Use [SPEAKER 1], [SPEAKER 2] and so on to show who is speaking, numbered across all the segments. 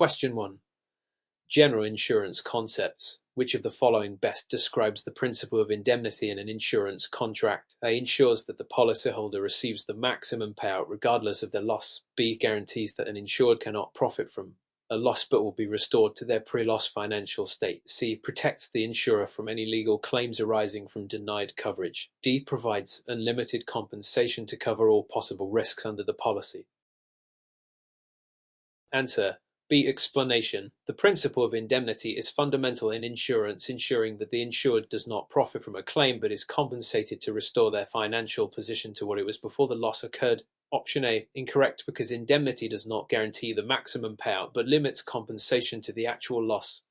[SPEAKER 1] Question 1. General insurance concepts. Which of the following best describes the principle of indemnity in an insurance contract? A. Ensures that the policyholder receives the maximum payout regardless of their loss. B. Guarantees that an insured cannot profit from a loss but will be restored to their pre-loss financial state. C. Protects the insurer from any legal claims arising from denied coverage. D. Provides unlimited compensation to cover all possible risks under the policy. Answer. B. Explanation. The principle of indemnity is fundamental in insurance, ensuring that the insured does not profit from a claim but is compensated to restore their financial position to what it was before the loss occurred. Option A. Incorrect, because indemnity does not guarantee the maximum payout but limits compensation to the actual loss.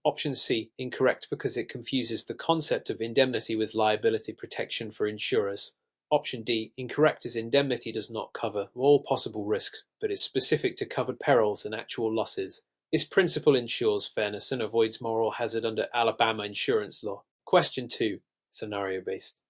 [SPEAKER 1] Option C. Incorrect, because it confuses the concept of indemnity with liability protection for insurers. Option D. Incorrect, as indemnity does not cover all possible risks, but is specific to covered perils and actual losses. This principle ensures fairness and avoids moral hazard under Alabama insurance law. Question 2. Scenario-based.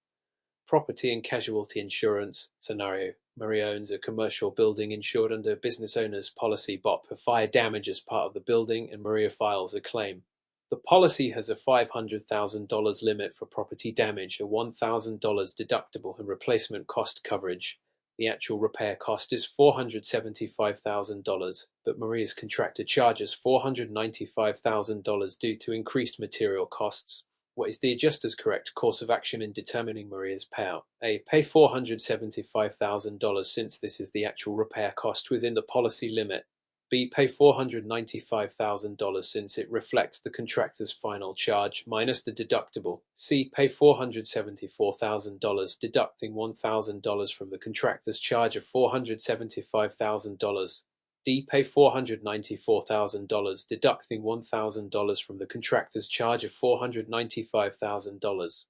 [SPEAKER 1] Property and casualty insurance. Scenario. Maria owns a commercial building insured under a business owner's policy BOP for fire damage as part of the building, and Maria files a claim. The policy has a $500,000 limit for property damage, a $1,000 deductible, and replacement cost coverage. The actual repair cost is $475,000, but Maria's contractor charges $495,000 due to increased material costs. What is the adjuster's correct course of action in determining Maria's payout? A. Pay $475,000 since this is the actual repair cost within the policy limit. B. Pay $495,000 since it reflects the contractor's final charge minus the deductible. C. Pay $474,000, deducting $1,000 from the contractor's charge of $475,000. D. Pay $494,000, deducting $1,000 from the contractor's charge of $495,000.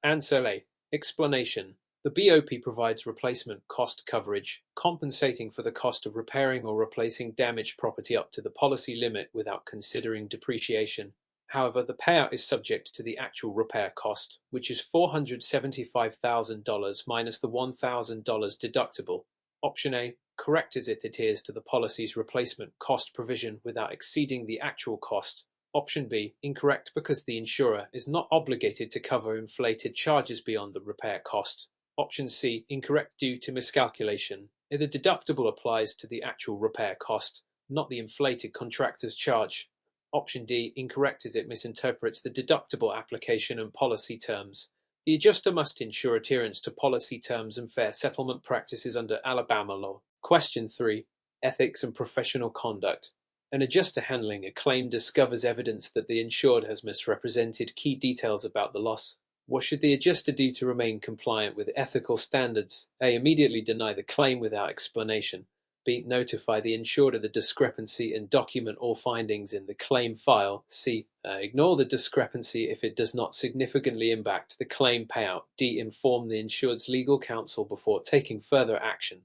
[SPEAKER 1] Answer A. Explanation. The BOP provides replacement cost coverage, compensating for the cost of repairing or replacing damaged property up to the policy limit without considering depreciation. However, the payout is subject to the actual repair cost, which is $475,000 minus the $1,000 deductible. Option A. Correct, as it adheres to the policy's replacement cost provision without exceeding the actual cost. Option B. Incorrect, because the insurer is not obligated to cover inflated charges beyond the repair cost. Option C. Incorrect due to miscalculation. The deductible applies to the actual repair cost, not the inflated contractor's charge. Option D. Incorrect, as it misinterprets the deductible application and policy terms. The adjuster must ensure adherence to policy terms and fair settlement practices under Alabama law. Question 3. Ethics and professional conduct. An adjuster handling a claim discovers evidence that the insured has misrepresented key details about the loss. What should the adjuster do to remain compliant with ethical standards? A. Immediately deny the claim without explanation. B. Notify the insured of the discrepancy and document all findings in the claim file. C. Ignore the discrepancy if it does not significantly impact the claim payout. D. Inform the insured's legal counsel before taking further action.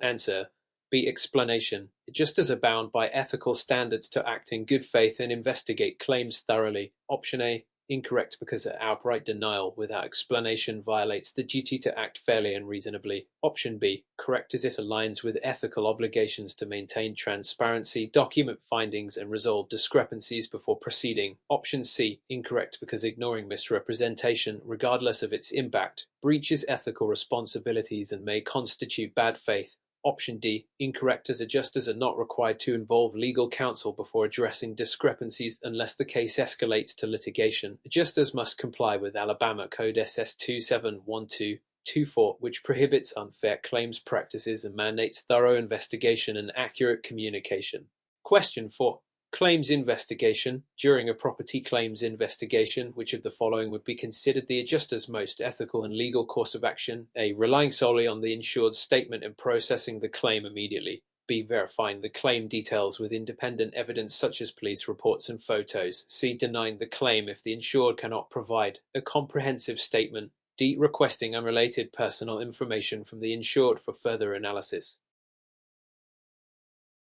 [SPEAKER 1] Answer. B. Explanation. Adjusters are bound by ethical standards to act in good faith and investigate claims thoroughly. Option A. Incorrect, because outright denial without explanation violates the duty to act fairly and reasonably. Option B. Correct, as it aligns with ethical obligations to maintain transparency, document findings, and resolve discrepancies before proceeding. Option C. Incorrect, because ignoring misrepresentation, regardless of its impact, breaches ethical responsibilities and may constitute bad faith. Option D. Incorrect, as adjusters are not required to involve legal counsel before addressing discrepancies unless the case escalates to litigation. Adjusters must comply with Alabama Code SS 271224, which prohibits unfair claims practices and mandates thorough investigation and accurate communication. Question 4. Claims investigation. During a property claims investigation, which of the following would be considered the adjuster's most ethical and legal course of action? A. Relying solely on the insured's statement and processing the claim immediately. B. Verifying the claim details with independent evidence such as police reports and photos. C. Denying the claim if the insured cannot provide a comprehensive statement. D. Requesting unrelated personal information from the insured for further analysis.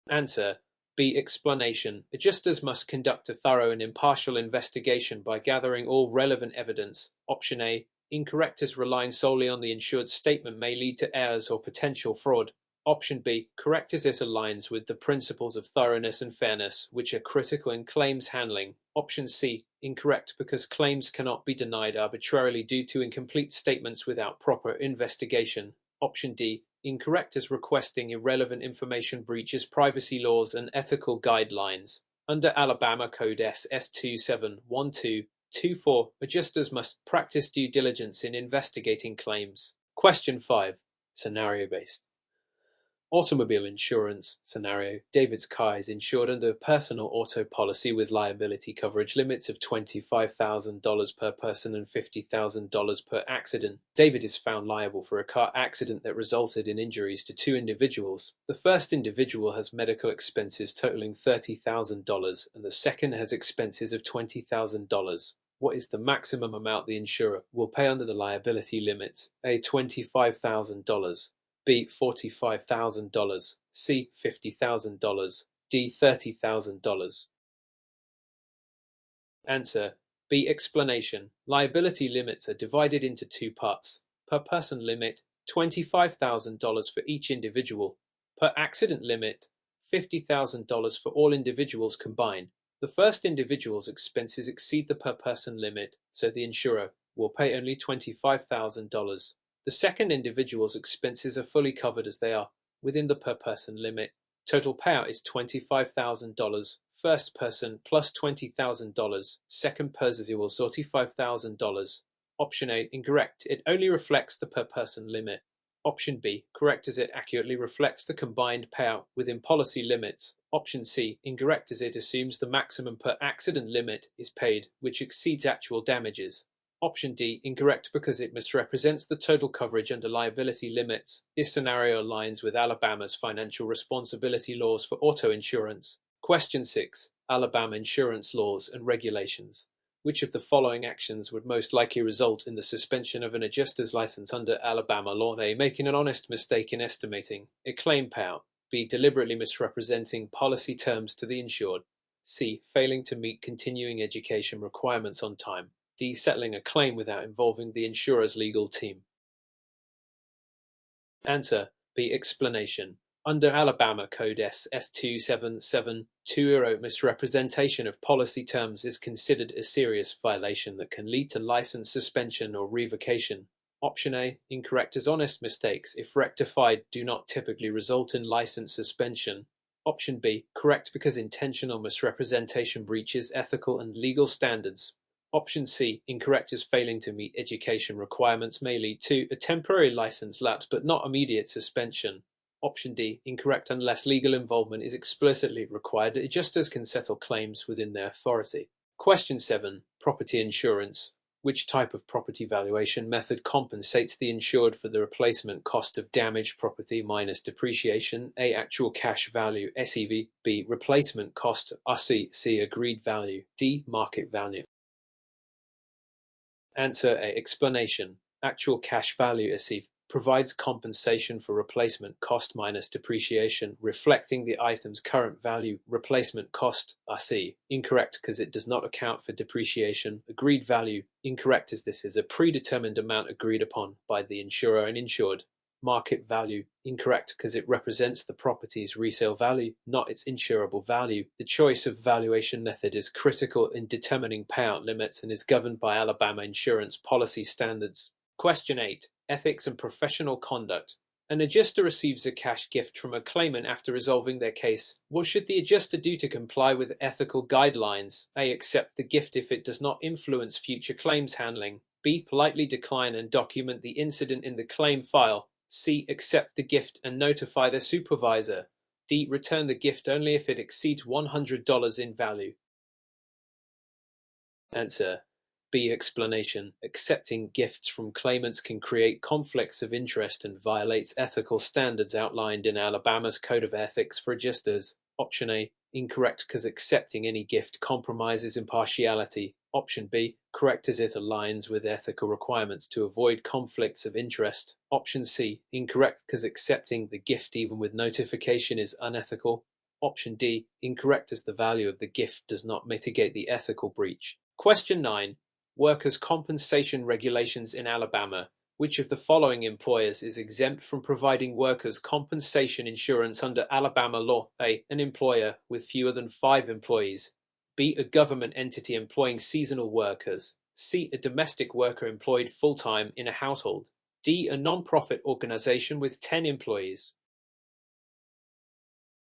[SPEAKER 1] Answer. B. Explanation. Adjusters must conduct a thorough and impartial investigation by gathering all relevant evidence. Option A. Incorrect, as relying solely on the insured's statement may lead to errors or potential fraud. Option B, correct as it aligns with the principles of thoroughness and fairness, which are critical in claims handling. Option C, incorrect because claims cannot be denied arbitrarily due to incomplete statements without proper investigation. Option D, incorrect as requesting irrelevant information breaches privacy laws and ethical guidelines. Under Alabama Code S271224, adjusters must practice due diligence in investigating claims. Question 5. Scenario-based. Automobile insurance scenario. David's car is insured under a personal auto policy with liability coverage limits of $25,000 per person and $50,000 per accident. David is found liable for a car accident that resulted in injuries to two individuals. The first individual has medical expenses totaling $30,000 and the second has expenses of $20,000. What is the maximum amount the insurer will pay under the liability limits? A. $25,000. B. $45,000. C. $50,000. D. $30,000. Answer. B. Explanation. Liability limits are divided into two parts. Per person limit, $25,000 for each individual. Per accident limit, $50,000 for all individuals combined. The first individual's expenses exceed the per person limit, so the insurer will pay only $25,000. The second individual's expenses are fully covered as they are within the per person limit. Total payout is $25,000. First person plus $20,000. Second person equals $35,000. Option A, incorrect. It only reflects the per person limit. Option B, correct as it accurately reflects the combined payout within policy limits. Option C, incorrect as it assumes the maximum per accident limit is paid, which exceeds actual damages. Option D, incorrect because it misrepresents the total coverage under liability limits. This scenario aligns with Alabama's financial responsibility laws for auto insurance. Question 6. Alabama insurance laws and regulations. Which of the following actions would most likely result in the suspension of an adjuster's license under Alabama law? A. Making an honest mistake in estimating a claim payout. B. Deliberately misrepresenting policy terms to the insured. C. Failing to meet continuing education requirements on time. D. Settling a claim without involving the insurer's legal team. Answer. B. Explanation. Under Alabama Code S2772, misrepresentation of policy terms is considered a serious violation that can lead to license suspension or revocation. Option A, incorrect as honest mistakes, if rectified, do not typically result in license suspension. Option B, correct because intentional misrepresentation breaches ethical and legal standards. Option C, incorrect as failing to meet education requirements may lead to a temporary license lapse but not immediate suspension. Option D, incorrect unless legal involvement is explicitly required. Adjusters can settle claims within their authority. Question 7. Property insurance. Which type of property valuation method compensates the insured for the replacement cost of damaged property minus depreciation? A. Actual cash value, SEV. B. Replacement cost, RC. C. Agreed value. D. Market value. Answer A. Explanation. Actual cash value, SEV, provides compensation for replacement cost minus depreciation, reflecting the item's current value. Replacement cost, RC, incorrect because it does not account for depreciation. Agreed value, incorrect as this is a predetermined amount agreed upon by the insurer and insured. Market value, incorrect because it represents the property's resale value, not its insurable value. The choice of valuation method is critical in determining payout limits and is governed by Alabama insurance policy standards. Question 8. Ethics and professional conduct. An adjuster receives a cash gift from a claimant after resolving their case. What should the adjuster do to comply with ethical guidelines? A. Accept the gift if it does not influence future claims handling. B. Politely decline and document the incident in the claim file. C. Accept the gift and notify the supervisor. D. Return the gift only if it exceeds $100 in value. Answer. B. Explanation. Accepting gifts from claimants can create conflicts of interest and violates ethical standards outlined in Alabama's Code of Ethics for Adjusters. Option A. Incorrect because accepting any gift compromises impartiality. Option B. Correct as it aligns with ethical requirements to avoid conflicts of interest. Option C. Incorrect because accepting the gift even with notification is unethical. Option D. Incorrect as the value of the gift does not mitigate the ethical breach. Question 9. Workers' compensation regulations in Alabama. Which of the following employers is exempt from providing workers' compensation insurance under Alabama law? A. An employer with fewer than 5 employees. B. A government entity employing seasonal workers. C. A domestic worker employed full-time in a household. D. A non-profit organization with 10 employees.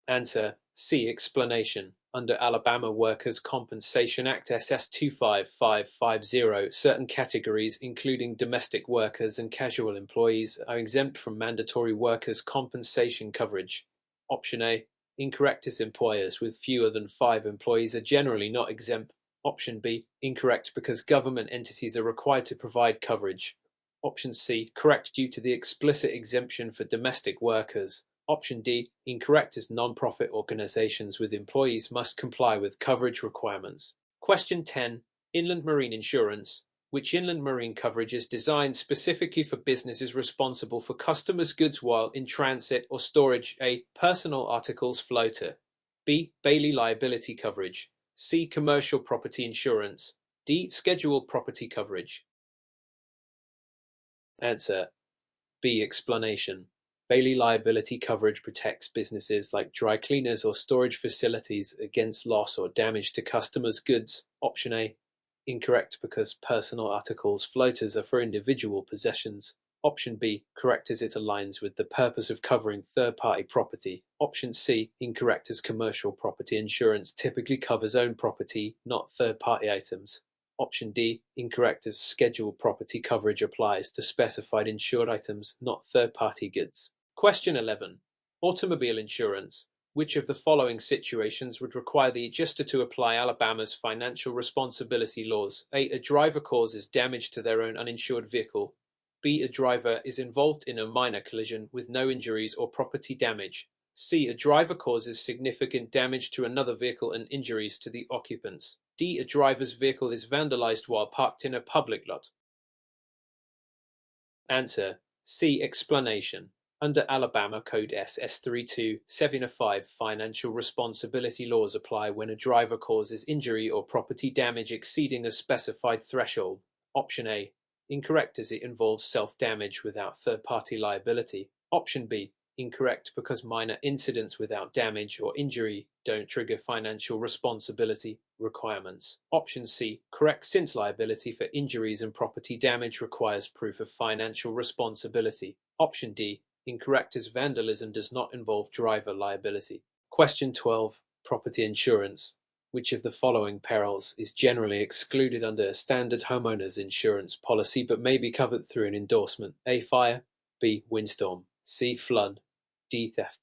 [SPEAKER 1] Answer: C. Explanation. Under Alabama Workers' Compensation Act SS 25550, certain categories, including domestic workers and casual employees, are exempt from mandatory workers' compensation coverage. Option A. Incorrect, as employers with fewer than 5 employees are generally not exempt. Option B. Incorrect, because government entities are required to provide coverage. Option C. Correct, due to the explicit exemption for domestic workers. Option D. Incorrect, as non-profit organizations with employees must comply with coverage requirements. Question 10. Inland marine insurance. Which inland marine coverage is designed specifically for businesses responsible for customers' goods while in transit or storage? A. Personal articles floater. B. Bailey liability coverage. C. Commercial property insurance. D. Scheduled property coverage. Answer: B. Explanation. Bailey liability coverage protects businesses like dry cleaners or storage facilities against loss or damage to customers' goods. Option A. Incorrect, because personal articles floaters are for individual possessions. Option B. Correct, as it aligns with the purpose of covering third-party property. Option C. Incorrect, as commercial property insurance typically covers own property, not third-party items. Option D. Incorrect, as scheduled property coverage applies to specified insured items, not third-party goods. Question 11. Automobile insurance. Which of the following situations would require the adjuster to apply Alabama's financial responsibility laws? A. A driver causes damage to their own uninsured vehicle. B. A driver is involved in a minor collision with no injuries or property damage. C. A driver causes significant damage to another vehicle and injuries to the occupants. D. A driver's vehicle is vandalized while parked in a public lot. Answer: C. Explanation. Under Alabama Code SS 32705, financial responsibility laws apply when a driver causes injury or property damage exceeding a specified threshold. Option A. Incorrect, as it involves self-damage without third-party liability. Option B. Incorrect, because minor incidents without damage or injury don't trigger financial responsibility requirements. Option C. Correct, since liability for injuries and property damage requires proof of financial responsibility. Option D. Incorrect, as vandalism does not involve driver liability. Question 12. Property insurance. Which of the following perils is generally excluded under a standard homeowners insurance policy but may be covered through an endorsement? A. Fire. B. Windstorm. C. Flood. D. Theft.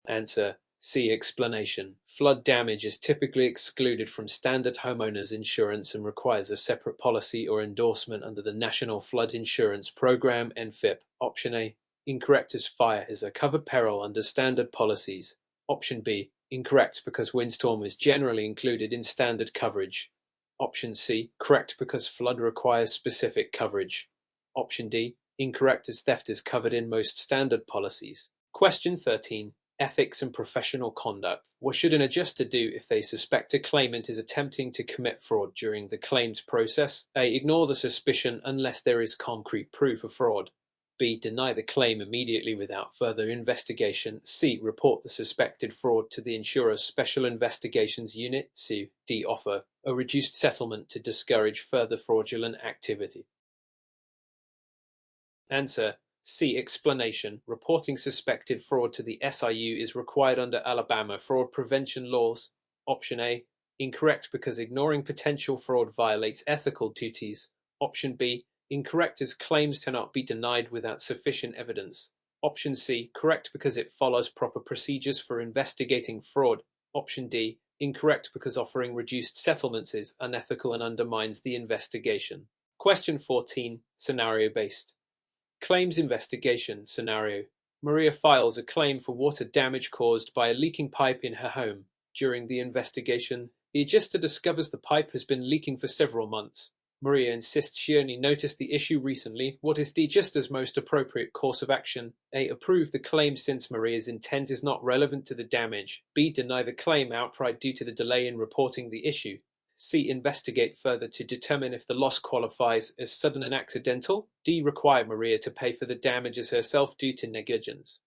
[SPEAKER 1] Answer: C. Explanation. Flood damage is typically excluded from standard homeowners insurance and requires a separate policy or endorsement under the National Flood Insurance Program (NFIP). Option A. Incorrect, as fire is a covered peril under standard policies. Option B. Incorrect, because windstorm is generally included in standard coverage. Option C. Correct, because flood requires specific coverage. Option D. Incorrect, as theft is covered in most standard policies. Question 13. Ethics and professional conduct. What should an adjuster do if they suspect a claimant is attempting to commit fraud during the claims process? A. Ignore the suspicion unless there is concrete proof of fraud. B. Deny the claim immediately without further investigation. C. Report the suspected fraud to the insurer's Special Investigations Unit. C. D. Offer a reduced settlement to discourage further fraudulent activity. Answer: C. Explanation. Reporting suspected fraud to the SIU is required under Alabama fraud prevention laws. Option A. Incorrect, because ignoring potential fraud violates ethical duties. Option B. Incorrect, as claims cannot be denied without sufficient evidence. Option C. Correct, because it follows proper procedures for investigating fraud. Option D. Incorrect, because offering reduced settlements is unethical and undermines the investigation. Question 14. Scenario-based. Claims investigation scenario. Maria files a claim for water damage caused by a leaking pipe in her home. During the investigation, the adjuster discovers the pipe has been leaking for several months. Maria insists she only noticed the issue recently. What is the adjuster's most appropriate course of action? A. Approve the claim since Maria's intent is not relevant to the damage. B. Deny the claim outright due to the delay in reporting the issue. C. Investigate further to determine if the loss qualifies as sudden and accidental. D. Require Maria to pay for the damages herself due to negligence.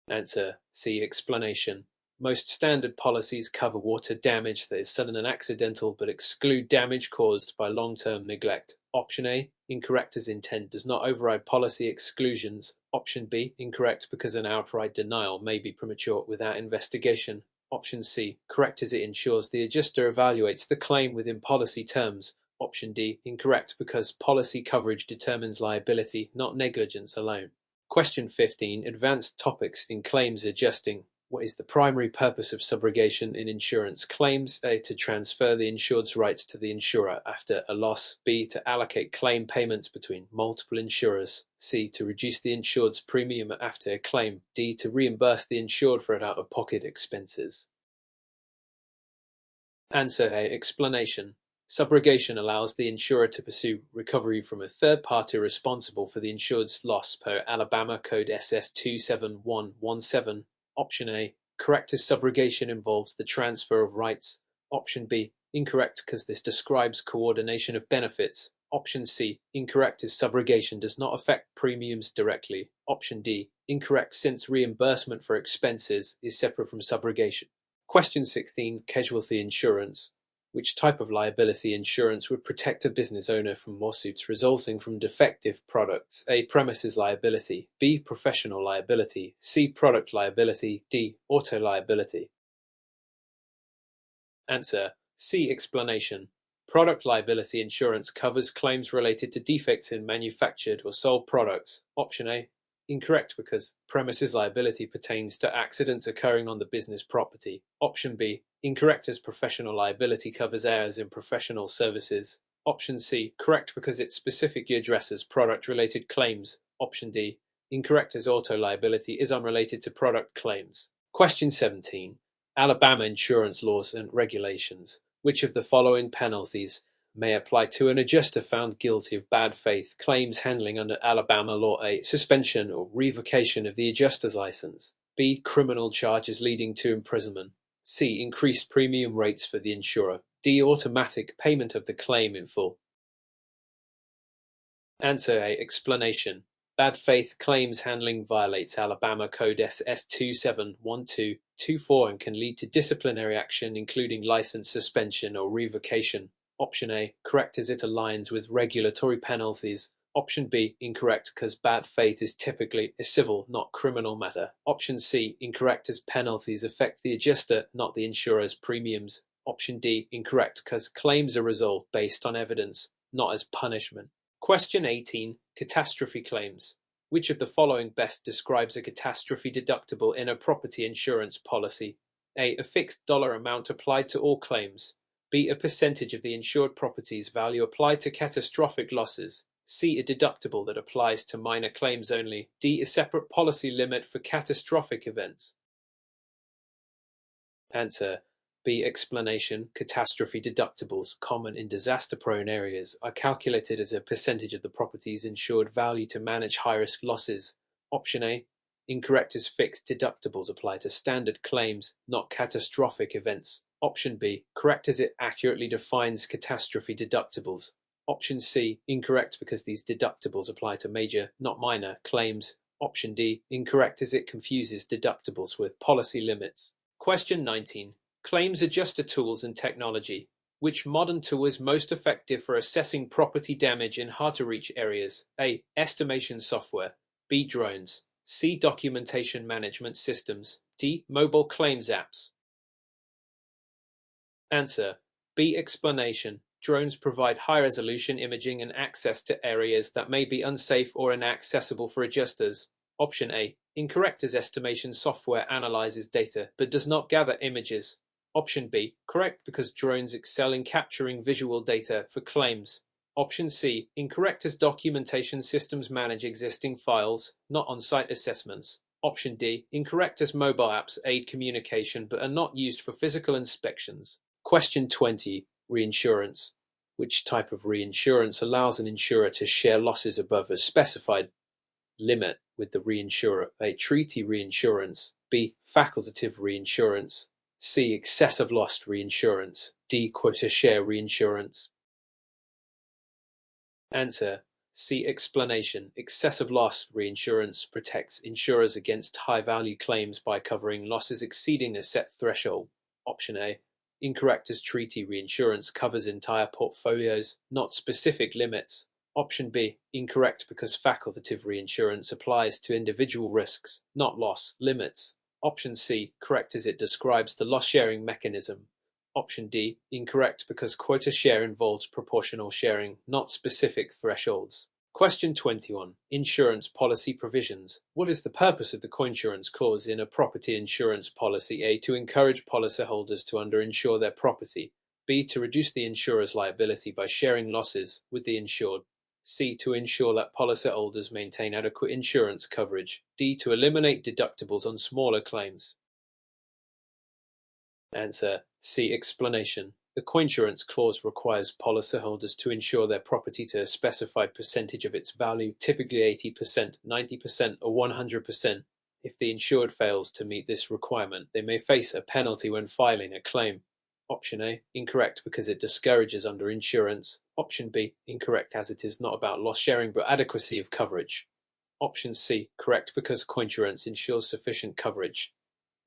[SPEAKER 1] Answer C. Explanation. Most standard policies cover water damage that is sudden and accidental but exclude damage caused by long-term neglect. Option A, incorrect as intent does not override policy exclusions. Option B, incorrect because an outright denial may be premature without investigation. Option C, correct as it ensures the adjuster evaluates the claim within policy terms. Option D, incorrect because policy coverage determines liability, not negligence alone. Question 15. Advanced topics in claims adjusting. What is the primary purpose of subrogation in insurance claims? A. To transfer the insured's rights to the insurer after a loss. B. To allocate claim payments between multiple insurers. C. To reduce the insured's premium after a claim. D. To reimburse the insured for out-of-pocket expenses. Answer A. Explanation. Subrogation allows the insurer to pursue recovery from a third party responsible for the insured's loss per Alabama Code SS 27117. Option A, correct as subrogation involves the transfer of rights. Option B, incorrect because this describes coordination of benefits. Option C, incorrect as subrogation does not affect premiums directly. Option D, incorrect since reimbursement for expenses is separate from subrogation. Question 16, casualty insurance. Which type of liability insurance would protect a business owner from lawsuits resulting from defective products? A. Premises liability. B. Professional liability. C. Product liability. D. Auto liability. Answer C. Explanation. Product liability insurance covers claims related to defects in manufactured or sold products. Option A. Incorrect because premises liability pertains to accidents occurring on the business property. Option B. Incorrect as professional liability covers errors in professional services. Option C. Correct because it specifically addresses product-related claims. Option D. Incorrect as auto liability is unrelated to product claims. Question 17. Alabama insurance laws and regulations. Which of the following penalties may apply to an adjuster found guilty of bad faith claims handling under Alabama law? A. Suspension or revocation of the adjuster's license. B. Criminal charges leading to imprisonment. C. Increased premium rates for the insurer. D. Automatic payment of the claim in full. Answer A. Explanation. Bad faith claims handling violates Alabama Code SS 271224 and can lead to disciplinary action including license suspension or revocation. Option A, correct as it aligns with regulatory penalties. Option B, incorrect because bad faith is typically a civil, not criminal matter. Option C, incorrect as penalties affect the adjuster, not the insurer's premiums. Option D, incorrect because claims are resolved based on evidence, not as punishment. Question 18. Catastrophe claims. Which of the following best describes a catastrophe deductible in a property insurance policy? A. A fixed dollar amount applied to all claims. B. A percentage of the insured property's value applied to catastrophic losses. C. A deductible that applies to minor claims only. D. A separate policy limit for catastrophic events. Answer B. Explanation. Catastrophe deductibles, common in disaster-prone areas, are calculated as a percentage of the property's insured value to manage high-risk losses. Option A. Incorrect as fixed deductibles apply to standard claims, not catastrophic events. Option B. Correct as it accurately defines catastrophe deductibles. Option C. Incorrect because these deductibles apply to major, not minor, claims. Option D. Incorrect as it confuses deductibles with policy limits. Question 19. Claims adjuster tools and technology. Which modern tool is most effective for assessing property damage in hard-to-reach areas? A. Estimation software. B. Drones. C. Documentation management systems. D. Mobile claims apps. Answer B. Explanation. Drones provide high-resolution imaging and access to areas that may be unsafe or inaccessible for adjusters. Option A. Incorrect as estimation software analyzes data but does not gather images. Option B. Correct because drones excel in capturing visual data for claims. Option C. Incorrect as documentation systems manage existing files, not on-site assessments. Option D. Incorrect as mobile apps aid communication but are not used for physical inspections. Question 20. Reinsurance. Which type of reinsurance allows an insurer to share losses above a specified limit with the reinsurer? A. Treaty reinsurance. B. Facultative reinsurance. C. Excessive loss reinsurance. D. Quota share reinsurance. Answer: C. Explanation. Excessive loss reinsurance protects insurers against high-value claims by covering losses exceeding a set threshold. Option A. Incorrect, as treaty reinsurance covers entire portfolios, not specific limits. Option B. Incorrect, because facultative reinsurance applies to individual risks, not loss limits. Option C. Correct, as it describes the loss-sharing mechanism. Option D. Incorrect, because quota share involves proportional sharing, not specific thresholds. Question 21. Insurance policy provisions. What is the purpose of the coinsurance clause in a property insurance policy? A. To encourage policyholders to underinsure their property. B. To reduce the insurer's liability by sharing losses with the insured. C. To ensure that policyholders maintain adequate insurance coverage. D. To eliminate deductibles on smaller claims. Answer: C. Explanation. The coinsurance clause requires policyholders to insure their property to a specified percentage of its value, typically 80%, 90%, or 100%. If the insured fails to meet this requirement, they may face a penalty when filing a claim. Option A. Incorrect, because it discourages underinsurance. Option B. Incorrect, as it is not about loss sharing but adequacy of coverage. Option C. Correct, because coinsurance ensures sufficient coverage.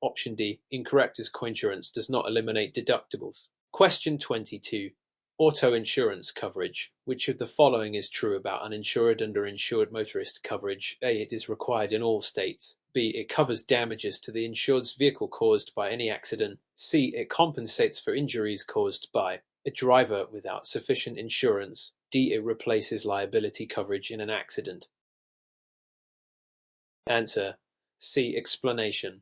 [SPEAKER 1] Option D. Incorrect, as coinsurance does not eliminate deductibles. Question 22. Auto insurance coverage. Which of the following is true about uninsured and underinsured motorist coverage? A. It is required in all states. B. It covers damages to the insured's vehicle caused by any accident. C. It compensates for injuries caused by a driver without sufficient insurance. D. It replaces liability coverage in an accident. Answer: C. Explanation.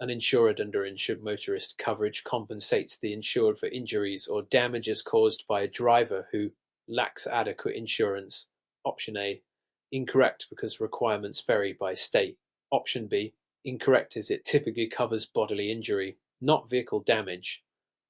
[SPEAKER 1] Uninsured and underinsured motorist coverage compensates the insured for injuries or damages caused by a driver who lacks adequate insurance. Option A. Incorrect, because requirements vary by state. Option B. Incorrect, as it typically covers bodily injury, not vehicle damage.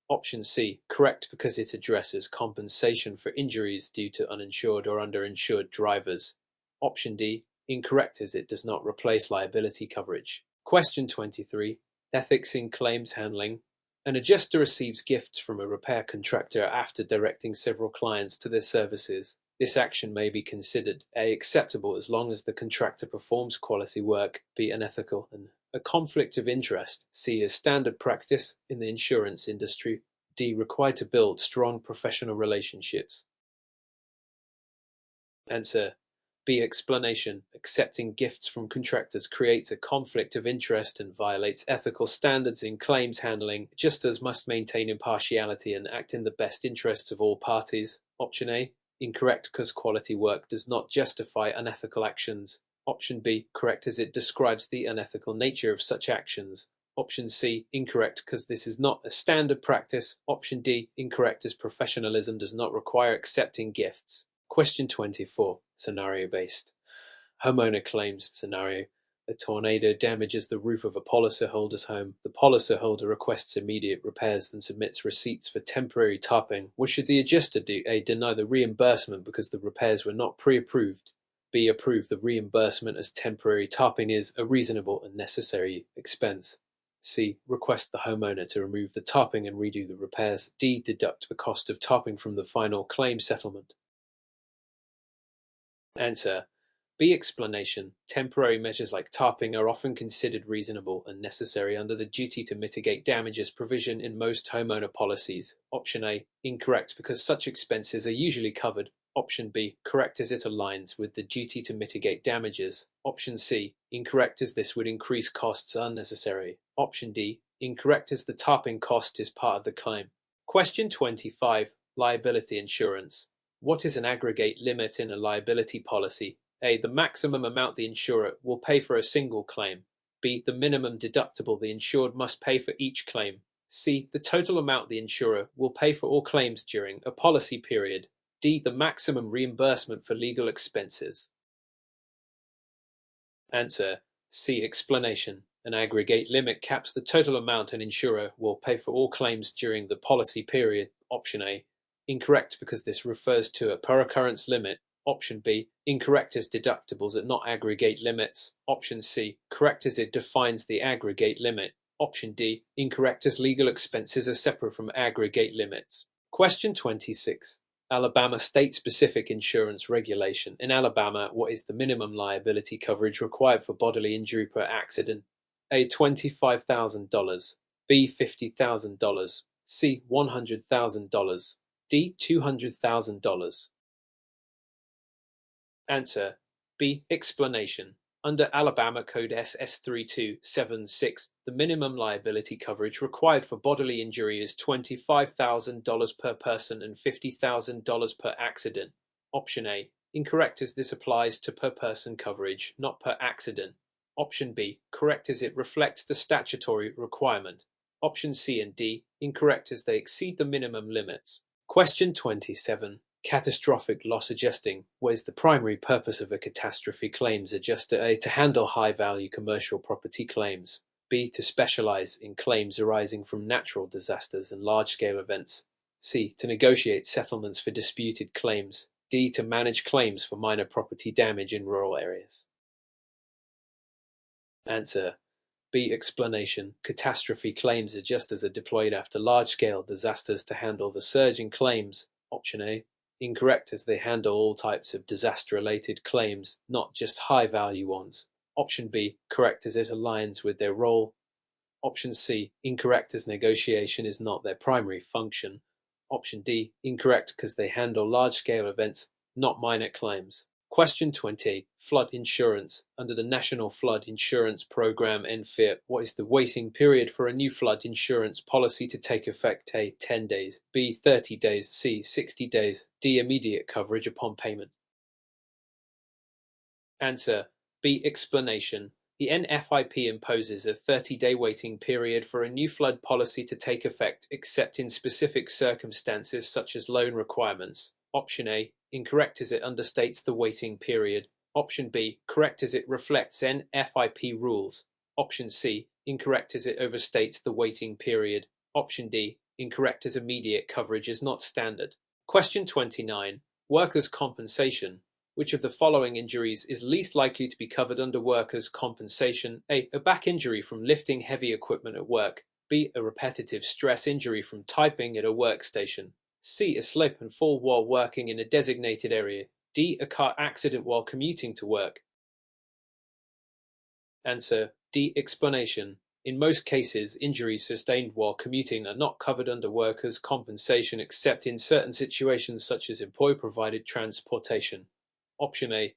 [SPEAKER 1] Option C. Correct, because it addresses compensation for injuries due to uninsured or underinsured drivers. Option D. Incorrect, as it does not replace liability coverage. Question 23. Ethics in claims handling. An adjuster receives gifts from a repair contractor after directing several clients to their services. This action may be considered A. Acceptable as long as the contractor performs quality work, B. Unethical, and a conflict of interest. C. Is standard practice in the insurance industry. D. Required to build strong professional relationships. Answer: B. Explanation. Accepting gifts from contractors creates a conflict of interest and violates ethical standards in claims handling. Adjusters must maintain impartiality and act in the best interests of all parties. Option A. Incorrect, because quality work does not justify unethical actions. Option B. Correct, as it describes the unethical nature of such actions. Option C. Incorrect, because this is not a standard practice. Option D. Incorrect, as professionalism does not require accepting gifts. Question 24. Scenario-based. Homeowner claims scenario. A tornado damages the roof of a policyholder's home. The policyholder requests immediate repairs and submits receipts for temporary tarping. What should the adjuster do? A. Deny the reimbursement because the repairs were not pre-approved. B. Approve the reimbursement, as temporary tarping is a reasonable and necessary expense. C. Request the homeowner to remove the tarping and redo the repairs. D. Deduct the cost of tarping from the final claim settlement. Answer: B. Explanation. Temporary measures like tarping are often considered reasonable and necessary under the duty to mitigate damages provision in most homeowner policies. Option A. Incorrect, because such expenses are usually covered. Option B. Correct, as it aligns with the duty to mitigate damages. Option C. Incorrect, as this would increase costs unnecessary. Option D. Incorrect, as the tarping cost is part of the claim. Question 25. Liability insurance. What is an aggregate limit in a liability policy? A. The maximum amount the insurer will pay for a single claim. B. The minimum deductible the insured must pay for each claim. C. The total amount the insurer will pay for all claims during a policy period. D. The maximum reimbursement for legal expenses. Answer: C. Explanation. An aggregate limit caps the total amount an insurer will pay for all claims during the policy period. Option A. Incorrect, because this refers to a per occurrence limit. Option B. Incorrect, as deductibles are not aggregate limits. Option C. Correct, as it defines the aggregate limit. Option D, incorrect as legal expenses are separate from aggregate limits. Question 26. Alabama state-specific insurance regulation. In Alabama, what is the minimum liability coverage required for bodily injury per accident? A. $25,000. B. $50,000. C. $100,000. D. $200,000. Answer. B. Explanation. Under Alabama Code SS3276, the minimum liability coverage required for bodily injury is $25,000 per person and $50,000 per accident. Option A. Incorrect as this applies to per person coverage, not per accident. Option B. Correct as it reflects the statutory requirement. Option C and D. Incorrect as they exceed the minimum limits. Question 27. Catastrophic loss adjusting. What is the primary purpose of a catastrophe claims adjuster? A. To handle high-value commercial property claims. B. To specialize in claims arising from natural disasters and large-scale events. C. To negotiate settlements for disputed claims. D. To manage claims for minor property damage in rural areas. Answer. B. Explanation. Catastrophe claims adjusters are deployed after large-scale disasters to handle the surge in claims. Option A. Incorrect as they handle all types of disaster-related claims, not just high-value ones. Option B. Correct as it aligns with their role. Option C. Incorrect as negotiation is not their primary function. Option D. Incorrect because they handle large-scale events, not minor claims. Question 20. Flood insurance. Under the National Flood Insurance Program (NFIP), what is the waiting period for a new flood insurance policy to take effect? A. 10 days. B. 30 days. C. 60 days. D. Immediate coverage upon payment. Answer. B. Explanation. The NFIP imposes a 30-day waiting period for a new flood policy to take effect, except in specific circumstances such as loan requirements. Option A. Incorrect as it understates the waiting period. Option B. Correct as it reflects NFIP rules. Option C. Incorrect as it overstates the waiting period. Option D. Incorrect as immediate coverage is not standard. Question 29. Workers' compensation. Which of the following injuries is least likely to be covered under workers' compensation? A. A back injury from lifting heavy equipment at work. B. A repetitive stress injury from typing at a workstation. C. A slip and fall while working in a designated area. D. A car accident while commuting to work. Answer. D. Explanation. In most cases, injuries sustained while commuting are not covered under workers' compensation except in certain situations such as employer-provided transportation. Option A,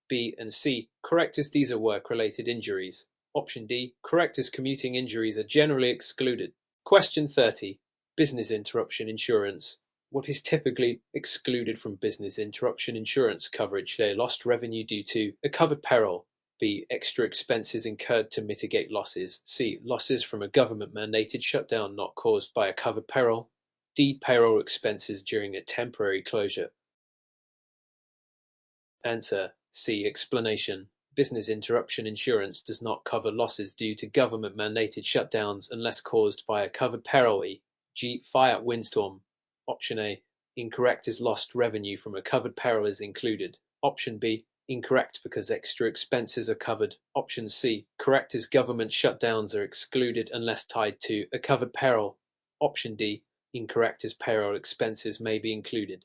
[SPEAKER 1] B, and C. Correct as these are work-related injuries. Option D. Correct as commuting injuries are generally excluded. Question 30. Business interruption insurance. What is typically excluded from business interruption insurance coverage? A. Lost revenue due to a covered peril. B. Extra expenses incurred to mitigate losses. C. Losses from a government-mandated shutdown not caused by a covered peril. D. Payroll expenses during a temporary closure. Answer. C. Explanation. Business interruption insurance does not cover losses due to government-mandated shutdowns unless caused by a covered peril. E.g. fire, windstorm. Option A. Incorrect as lost revenue from a covered peril is included. Option B. Incorrect because extra expenses are covered. Option C. Correct as government shutdowns are excluded unless tied to a covered peril. Option D. Incorrect as payroll expenses may be included.